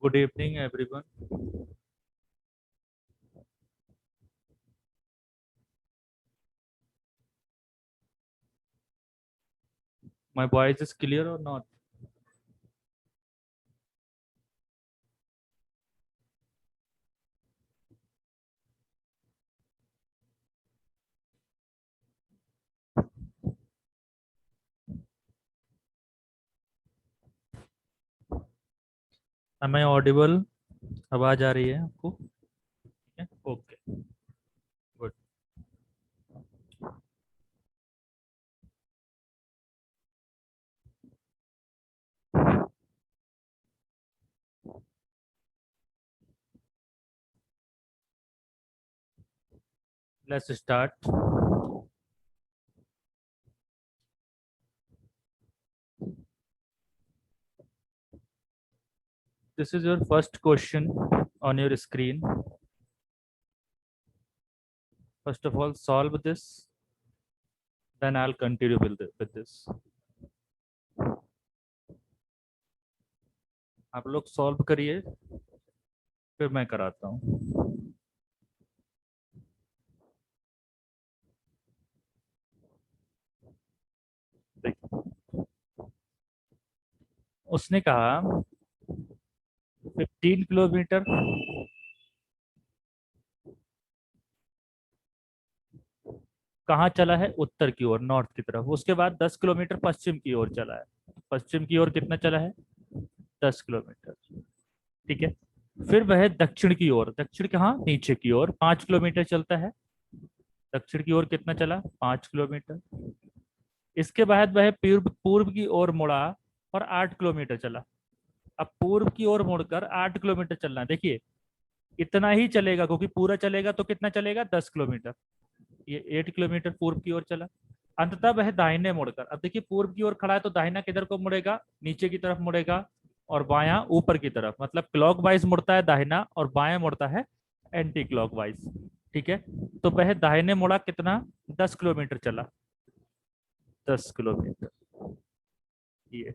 Good evening, everyone. My voice is clear or not? Am I audible? आवाज आ रही है आपको? Okay, good. Let's start. This is your first question on your screen. First of all, solve this. Then I'll continue with this. आप लोग solve करिए, फिर मैं कराता हूँ. देखिए, उसने कहा 15 किलोमीटर कहाँ चला है? उत्तर की ओर, नॉर्थ की तरफ. उसके बाद 10 किलोमीटर पश्चिम की ओर चला है. पश्चिम की ओर कितना चला है? 10 किलोमीटर. ठीक है. फिर वह दक्षिण की ओर, दक्षिण कहाँ? नीचे की ओर 5 किलोमीटर चलता है. दक्षिण की ओर कितना चला? 5 किलोमीटर. इसके बाद वह पूर्व पूर्व की ओर मुड़ा और 8 किलोमीटर चला. अब पूर्व की ओर मुड़कर 8 किलोमीटर चलना है. देखिए, इतना ही चलेगा क्योंकि पूरा चलेगा तो कितना चलेगा? 10 किलोमीटर. ये 8 किलोमीटर पूर्व की ओर चला. अंततः वह दाहिने मुड़कर, अब देखिए पूर्व की ओर खड़ा है तो दाहिना किधर को मुड़ेगा? नीचे की तरफ मुड़ेगा. और बायां ऊपर की तरफ, मतलब क्लॉकवाइज मुड़ता है दाहिना और बायां मुड़ता है एंटी क्लॉकवाइज. ठीक है. तो वह दाहिने मुड़ा कितना? 10 किलोमीटर चला. 10 किलोमीटर. ये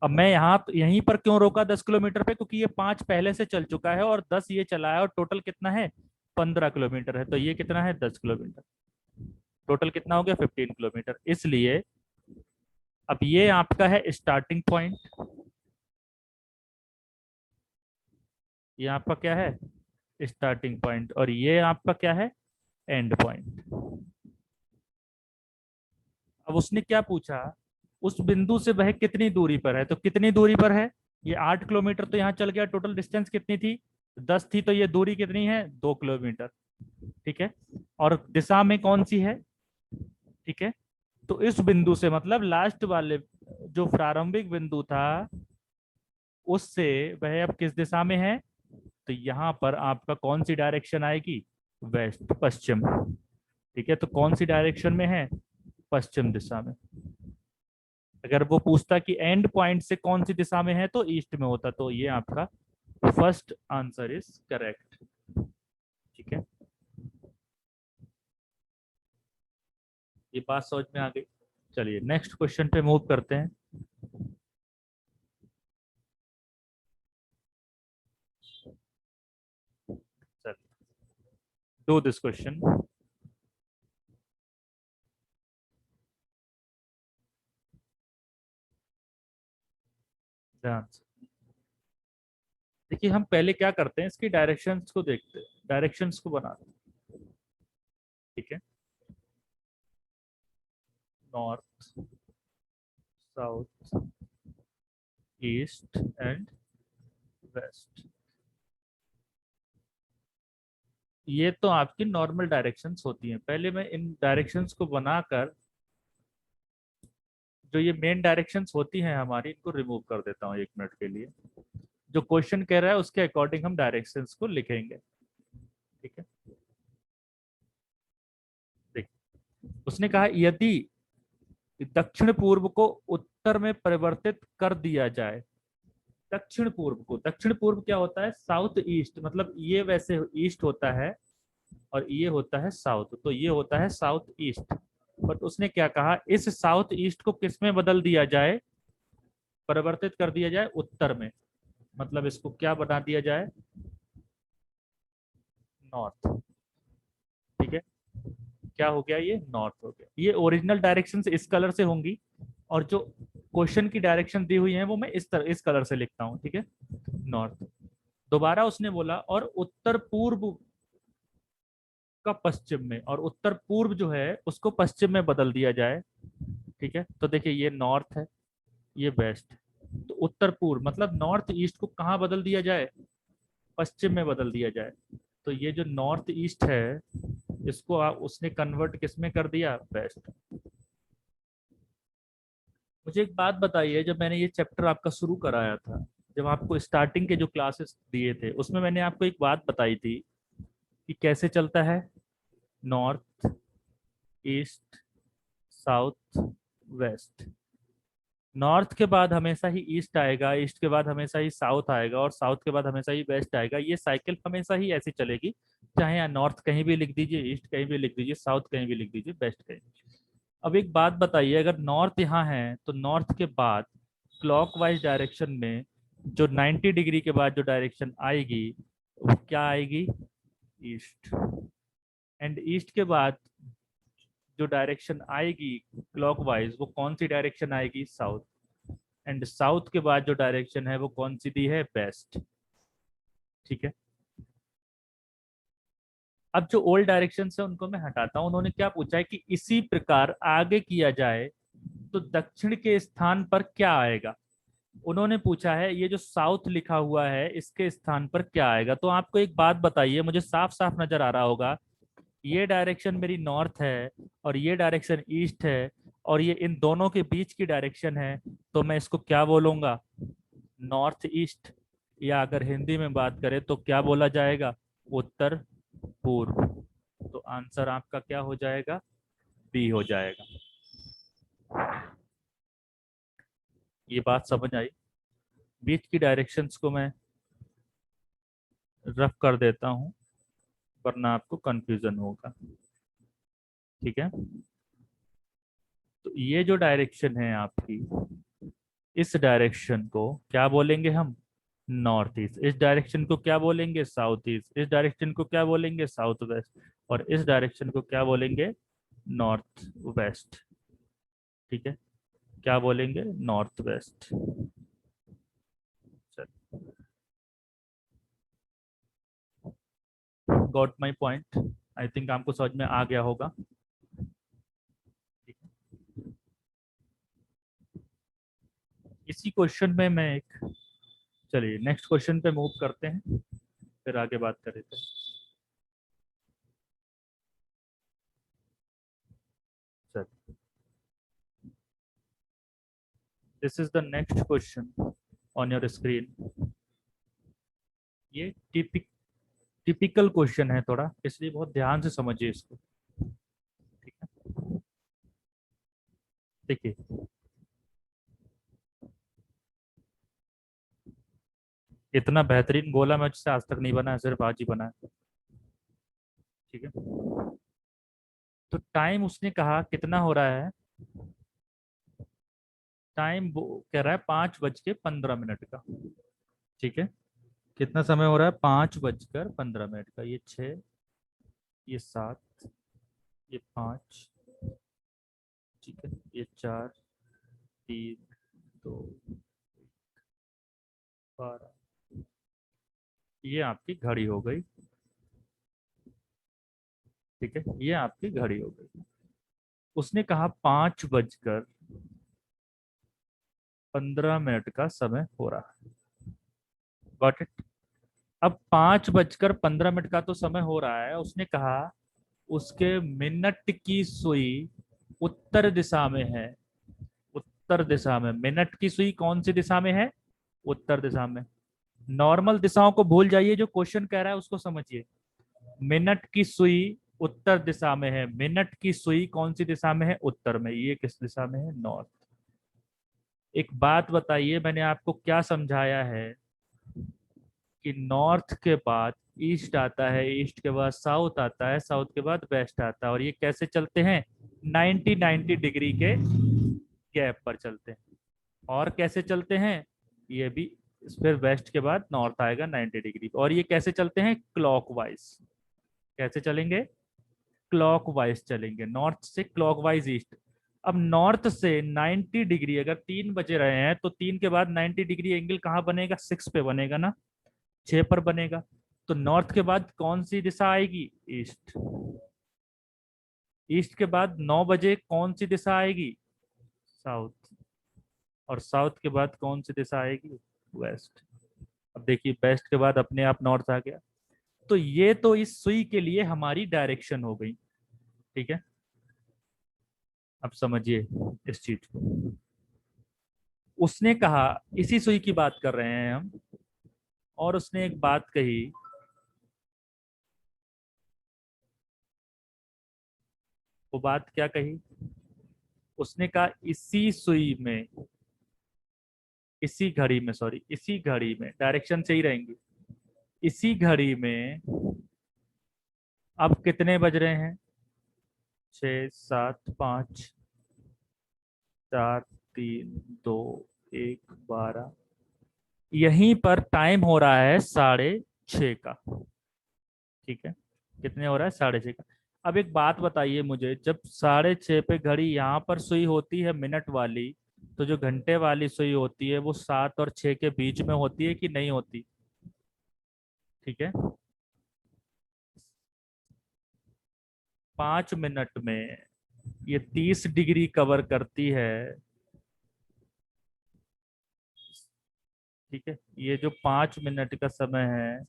अब मैं यहाँ यहीं पर क्यों रोका 10 किलोमीटर पे? क्योंकि ये 5 पहले से चल चुका है और 10 ये चला है और टोटल कितना है? 15 किलोमीटर है. तो ये कितना है? 10 किलोमीटर. टोटल कितना हो गया? 15 किलोमीटर. इसलिए अब ये आपका है स्टार्टिंग पॉइंट. ये आपका क्या है? Starting point. और ये आपका क्या है? And point. अब उसने क्या पूछा? उस बिंदु से वह कितनी दूरी पर है. तो कितनी दूरी पर है? ये 8 किलोमीटर तो यहाँ चल गया. टोटल डिस्टेंस कितनी थी? 10 थी. तो ये दूरी कितनी है? 2 किलोमीटर. ठीक है. और दिशा में कौन सी है? ठीक है. तो इस बिंदु से, मतलब लास्ट वाले जो प्रारंभिक बिंदु था, उससे वह अब किस दिशा में है? तो यहाँ पर आपका कौन सी डायरेक्शन आएगी? वेस्ट, पश्चिम. ठीक है. तो कौन सी डायरेक्शन में है? पश्चिम दिशा में. अगर वो पूछता कि एंड पॉइंट से कौन सी दिशा में है तो ईस्ट में होता. तो ये आपका फर्स्ट आंसर इज करेक्ट. ठीक है. ये बात समझ में आ गई. चलिए नेक्स्ट क्वेश्चन पे मूव करते हैं. Do this question. ध्यान से देखिए, हम पहले क्या करते हैं, इसकी डायरेक्शंस को देखते हैं, डायरेक्शंस को बनाते हैं. ठीक है. North, south, east and west. ये तो आपकी नॉर्मल डायरेक्शंस होती हैं. पहले मैं इन डायरेक्शंस को बनाकर, जो ये मेन डायरेक्शंस होती हैं हमारी, इनको रिमूव कर देता हूँ 1 मिनट के लिए. जो क्वेश्चन कह रहा है उसके अकॉर्डिंग हम डायरेक्शंस को लिखेंगे. ठीक है. देखिए, उसने कहा यदि दक्षिण पूर्व को उत्तर में परिवर्तित कर दिया जाए. दक्षिण पूर्व को, दक्षिण पूर्व क्या होता है? South east. मतलब ये वैसे ईस्ट होता है और ये होता है साउथ. तो ये होता है साउथ ईस्ट. बट उसने क्या कहा? इस साउथ ईस्ट को किस में बदल दिया जाए? परिवर्तित कर दिया जाए उत्तर में, मतलब इसको क्या बना दिया जाए, नॉर्थ। ठीक है, क्या हो गया, ये नॉर्थ हो गया। ये ओरिजिनल डायरेक्शन इस कलर से होंगी, और जो क्वेश्चन की डायरेक्शन दी हुई है वो मैं इस कलर से लिखता हूँ। ठीक है, नॉर्थ। दोबारा उसने बोला और उत्तर पूर्व का पश्चिम में, और उत्तर पूर्व जो है उसको पश्चिम में बदल दिया जाए। ठीक है, तो देखिए ये नॉर्थ है, ये वेस्ट। तो उत्तर पूर्व मतलब नॉर्थ ईस्ट को कहाँ बदल दिया जाए, पश्चिम में बदल दिया जाए। तो ये जो नॉर्थ ईस्ट है इसको उसने कन्वर्ट किस में कर दिया, वेस्ट। मुझे एक बात बताइए, जब मैंने ये चैप्टर आपका शुरू कराया था, जब आपको स्टार्टिंग के जो क्लासेस दिए थे उसमें मैंने आपको एक बात बताई थी कि कैसे चलता है, north, east, south, west. North के बाद हमेशा ही ईस्ट आएगा, ईस्ट के बाद हमेशा ही साउथ आएगा, और साउथ के बाद हमेशा ही वेस्ट आएगा। ये साइकिल हमेशा ही ऐसी चलेगी, चाहे यहाँ नॉर्थ कहीं भी लिख दीजिए, ईस्ट कहीं भी लिख दीजिए, साउथ कहीं भी लिख दीजिए, वेस्ट कहीं भी। अब एक बात बताइए, अगर नॉर्थ यहाँ है तो नॉर्थ के बाद क्लॉकवाइज डायरेक्शन में जो 90 डिग्री के बाद जो डायरेक्शन आएगी वो क्या आएगी, ईस्ट। एंड ईस्ट के बाद जो डायरेक्शन आएगी क्लॉकवाइज वो कौन सी डायरेक्शन आएगी, साउथ। एंड साउथ के बाद जो डायरेक्शन है वो कौन सी दी है, वेस्ट। ठीक है, अब जो ओल्ड डायरेक्शन है उनको मैं हटाता हूं। उन्होंने क्या पूछा है कि इसी प्रकार आगे किया जाए तो दक्षिण के स्थान पर क्या आएगा। उन्होंने पूछा है ये जो साउथ लिखा हुआ है इसके स्थान पर क्या आएगा। तो आपको एक बात बताइए, मुझे साफ साफ नजर आ रहा होगा, ये डायरेक्शन मेरी नॉर्थ है और ये डायरेक्शन ईस्ट है, और ये इन दोनों के बीच की डायरेक्शन है, तो मैं इसको क्या बोलूंगा, नॉर्थ ईस्ट। या अगर हिंदी में बात करें तो क्या बोला जाएगा, उत्तर पूर्व। तो आंसर आपका क्या हो जाएगा, बी हो जाएगा। ये बात समझ आई। बीच की डायरेक्शंस को मैं रफ कर देता हूँ वरना आपको कंफ्यूजन होगा। ठीक है, तो ये जो डायरेक्शन है आपकी, इस डायरेक्शन को क्या बोलेंगे हम, नॉर्थ ईस्ट। इस डायरेक्शन को क्या बोलेंगे, साउथ ईस्ट। इस डायरेक्शन को क्या बोलेंगे, साउथ वेस्ट। और इस डायरेक्शन को क्या बोलेंगे, नॉर्थ वेस्ट। ठीक है, क्या बोलेंगे, north west. Got my point, I think आपको समझ में आ गया होगा। इसी क्वेश्चन में मैं एक, चलिए नेक्स्ट क्वेश्चन पे मूव करते हैं, फिर आगे बात करें। This is the next question on your screen. ये टिपिकल क्वेश्चन है थोड़ा, इसलिए बहुत ध्यान से समझिए इसको। ठीक है, देखिए इतना बेहतरीन गोला मुझसे आज तक नहीं बना है, सिर्फ आज ही बना है। ठीक है, तो टाइम उसने कहा कितना हो रहा है, टाइम वो कह रहा है 5:15 का। ठीक है, कितना समय हो रहा है, 5:15 का। ये 6, ये 7, ये 5, ठीक है, ये 4, 3, 2, 12। ये आपकी घड़ी हो गई। ठीक है, ये आपकी घड़ी हो गई। उसने कहा 5:15 का समय हो रहा है। Got it. अब 5:15 का तो समय हो रहा है, उसने कहा उसके मिनट की सुई उत्तर दिशा में है। उत्तर दिशा में मिनट की सुई कौन सी दिशा में है, उत्तर दिशा में। नॉर्मल दिशाओं को भूल जाइए, जो क्वेश्चन कह रहा है उसको समझिए। मिनट की सुई उत्तर दिशा में है, मिनट की सुई कौन सी दिशा में है, उत्तर में। ये किस दिशा में है, नॉर्थ। एक बात बताइए, मैंने आपको क्या समझाया है कि नॉर्थ के बाद ईस्ट आता है, ईस्ट के बाद साउथ आता है, साउथ के बाद वेस्ट आता है, और ये कैसे चलते हैं, 90 90 डिग्री के गैप पर चलते हैं। और कैसे चलते हैं, ये भी फिर वेस्ट के बाद नॉर्थ आएगा 90 डिग्री, और ये कैसे चलते हैं, क्लॉकवाइज। कैसे चलेंगे, क्लॉकवाइज चलेंगे, नॉर्थ से क्लॉकवाइज ईस्ट। अब नॉर्थ से 90 डिग्री, अगर 3 बजे रहे हैं तो 3 के बाद 90 डिग्री एंगल कहाँ बनेगा, 6 पे बनेगा ना, 6 पर बनेगा। तो नॉर्थ के बाद कौन सी दिशा आएगी, ईस्ट। ईस्ट के बाद 9 बजे कौन सी दिशा आएगी, साउथ। और साउथ के बाद कौन सी दिशा आएगी, वेस्ट। अब देखिए वेस्ट के बाद अपने आप नॉर्थ आ गया। तो ये तो इस सुई के लिए हमारी डायरेक्शन हो गई। ठीक है, अब समझिए इस चीज को। उसने कहा, इसी सुई की बात कर रहे हैं हम, और उसने एक बात कही, वो बात क्या कही, उसने कहा इसी सुई में, इसी घड़ी में, सॉरी इसी घड़ी में, डायरेक्शन से ही रहेंगे, इसी घड़ी में अब कितने बज रहे हैं, 6, 7, 5, 4, 3, 2, 1, 12। यहीं पर टाइम हो रहा है 6:30 का। ठीक है, कितने हो रहा है, 6:30 का। अब एक बात बताइए मुझे, जब 6:30 पे घड़ी यहाँ पर सुई होती है मिनट वाली, तो जो घंटे वाली सुई होती है वो 7 और 6 के बीच में होती है कि नहीं होती। ठीक है, 5 मिनट में ये 30 डिग्री कवर करती है। ठीक है, ये जो 5 मिनट का समय है,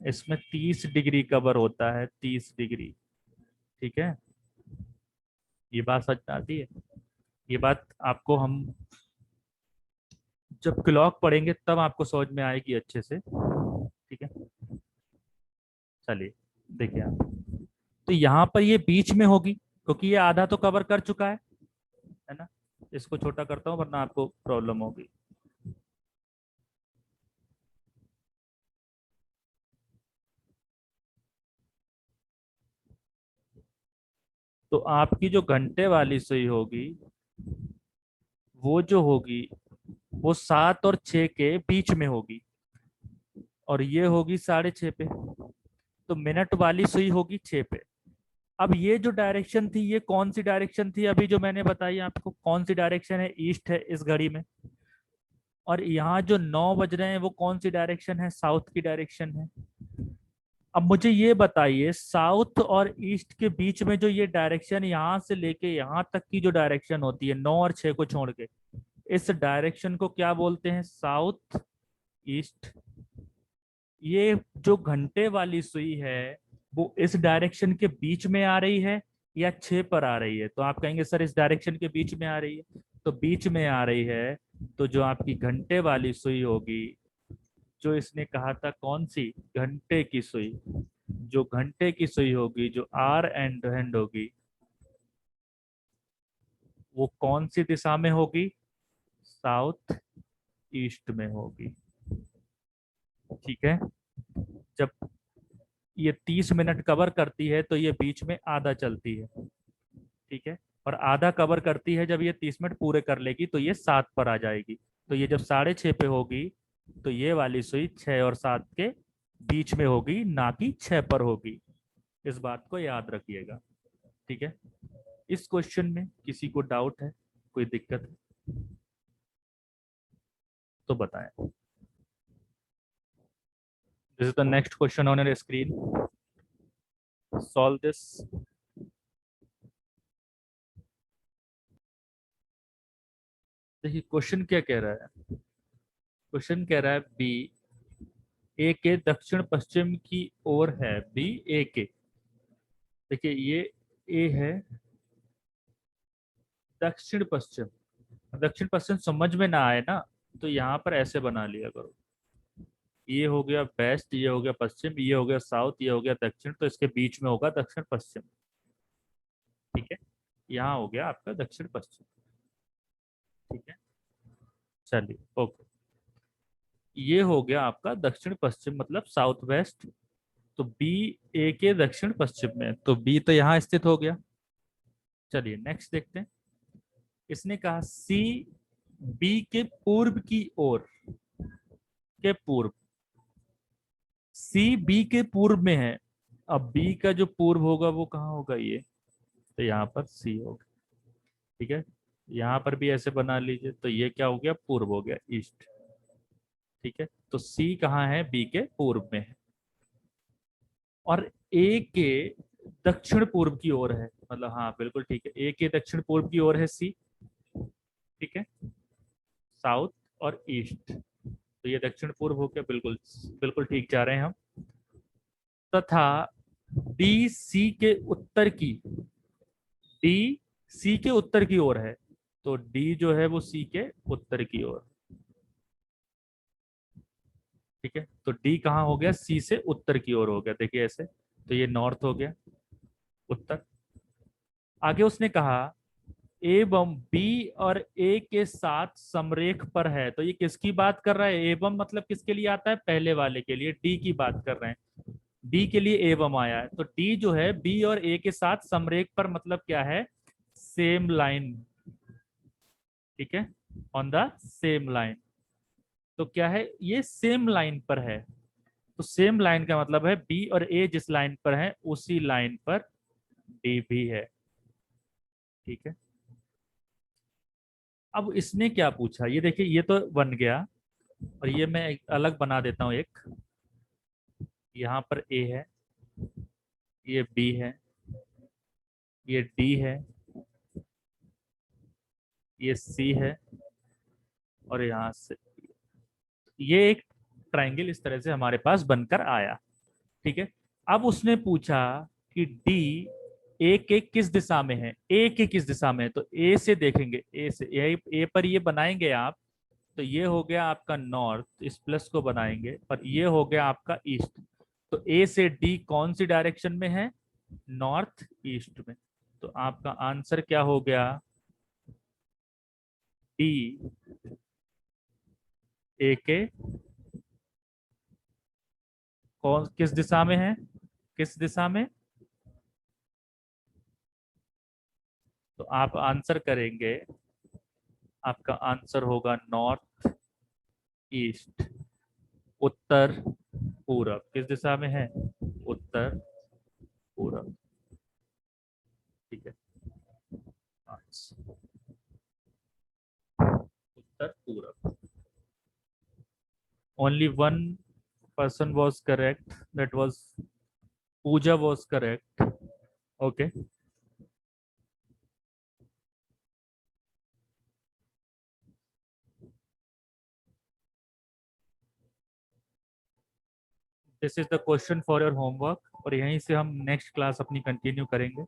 इसमें 30 डिग्री कवर होता है, 30 डिग्री। ठीक है, ये बात सच आती है। ये बात आपको हम जब क्लॉक पढ़ेंगे तब आपको समझ में आएगी अच्छे से। ठीक है, चलिए देखिए आप, तो यहाँ पर ये बीच में होगी क्योंकि ये आधा तो कवर कर चुका है ना। इसको छोटा करता हूँ वरना आपको प्रॉब्लम होगी। तो आपकी जो घंटे वाली सुई होगी, वो जो होगी वो 7 और 6 के बीच में होगी, और ये होगी 6:30 पे। तो मिनट वाली सुई होगी 6 पे। अब ये जो डायरेक्शन थी, ये कौन सी डायरेक्शन थी, अभी जो मैंने बताई आपको, कौन सी डायरेक्शन है, ईस्ट है इस घड़ी में। और यहाँ जो 9 बज रहे हैं वो कौन सी डायरेक्शन है, साउथ की डायरेक्शन है। अब मुझे ये बताइए, साउथ और ईस्ट के बीच में जो ये डायरेक्शन, यहाँ से लेके यहाँ तक की जो डायरेक्शन होती है 9 और 6 को छोड़ के, इस डायरेक्शन को क्या बोलते हैं, साउथ ईस्ट। ये जो घंटे वाली सुई है वो इस डायरेक्शन के बीच में आ रही है या 6 पर आ रही है, तो आप कहेंगे सर इस डायरेक्शन के बीच में आ रही है। तो बीच में आ रही है, तो जो आपकी घंटे वाली सुई होगी, जो इसने कहा था कौन सी, घंटे की सुई, जो घंटे की सुई होगी, जो आर एंड हैंड होगी, वो कौन सी दिशा में होगी, साउथ ईस्ट में होगी। ठीक है, जब ये 30 मिनट कवर करती है तो ये बीच में आधा चलती है। ठीक है, और आधा कवर करती है, जब ये 30 मिनट पूरे कर लेगी तो ये 7 पर आ जाएगी। तो ये जब 6:30 पे होगी, तो ये वाली सुई 6 और 7 के बीच में होगी, ना कि 6 पर होगी। इस बात को याद रखिएगा। ठीक है, इस क्वेश्चन में किसी को डाउट है, कोई दिक्कत है तो बताएं। This is the next question on your screen, solve this. देखिए क्वेश्चन क्या कह रहा है, क्वेश्चन कह रहा है बी ए के दक्षिण पश्चिम की ओर है, बी ए के, देखिए ये ए है, दक्षिण पश्चिम। दक्षिण पश्चिम समझ में ना आए ना, तो यहाँ पर ऐसे बना लिया करो, ये हो गया वेस्ट, ये हो गया पश्चिम, ये हो गया साउथ, ये हो गया दक्षिण, तो इसके बीच में होगा दक्षिण पश्चिम। ठीक है, यहाँ हो गया आपका दक्षिण पश्चिम। ठीक है, चलिए ओके, ये हो गया आपका दक्षिण पश्चिम मतलब साउथ वेस्ट। तो बी ए के दक्षिण पश्चिम में, तो बी तो यहाँ स्थित हो गया। चलिए नेक्स्ट देखते हैं, इसने कहा सी बी के पूर्व की ओर, के पूर्व, सी बी के पूर्व में है। अब बी का जो पूर्व होगा वो कहाँ होगा, ये तो यहाँ पर सी होगा। ठीक है, यहाँ पर भी ऐसे बना लीजिए, तो ये क्या हो गया, पूर्व हो गया, ईस्ट। ठीक है, तो सी कहाँ है, बी के पूर्व में है। और ए के दक्षिण पूर्व की ओर है, मतलब हाँ बिल्कुल ठीक है, ए के दक्षिण पूर्व की ओर है सी। ठीक है, साउथ और ईस्ट, तो ये दक्षिण पूर्व हो गया, बिल्कुल बिल्कुल ठीक जा रहे हैं हम। तथा डी सी के उत्तर की, डी सी के उत्तर की ओर है, तो डी जो है वो सी के उत्तर की ओर। ठीक है, तो डी कहाँ हो गया, सी से उत्तर की ओर हो गया, देखिए ऐसे, तो ये नॉर्थ हो गया, उत्तर। आगे उसने कहा एवं बी और ए के साथ समरेख पर है, तो ये किसकी बात कर रहा है, एवं मतलब किसके लिए आता है, पहले वाले के लिए, डी की बात कर रहे हैं। डी के लिए एवं आया है, तो डी जो है बी और ए के साथ समरेख पर, मतलब क्या है, सेम लाइन। ठीक है, ऑन द सेम लाइन, तो क्या है, ये सेम लाइन पर है। तो सेम लाइन का मतलब है बी और ए जिस लाइन पर है उसी लाइन पर डी भी है। ठीक है, अब इसने क्या पूछा, ये देखिए, ये तो बन गया, और ये मैं एक अलग बना देता हूं एक, यहाँ पर ए है, ये बी है, ये डी है, ये सी है, और यहाँ से ये एक ट्रायंगल इस तरह से हमारे पास बनकर आया। ठीक है, अब उसने पूछा कि डी ए के किस दिशा में है, ए के किस दिशा में है, तो ए से देखेंगे, ए से, ए पर ये बनाएंगे आप, तो ये हो गया आपका नॉर्थ, इस प्लस को बनाएंगे, और ये हो गया आपका ईस्ट। तो ए से डी कौन सी डायरेक्शन में है, नॉर्थ ईस्ट में। तो आपका आंसर क्या हो गया, डी ए के कौन किस दिशा में है, किस दिशा में, तो आप आंसर करेंगे, आपका आंसर होगा नॉर्थ ईस्ट, उत्तर पूरब, किस दिशा में है, उत्तर पूरब। ठीक है, अच्छा, उत्तर पूरब। Only one person was correct, that was Pooja was correct. Okay, this is the question for your homework, और यहीं से हम नेक्स्ट क्लास अपनी कंटिन्यू करेंगे।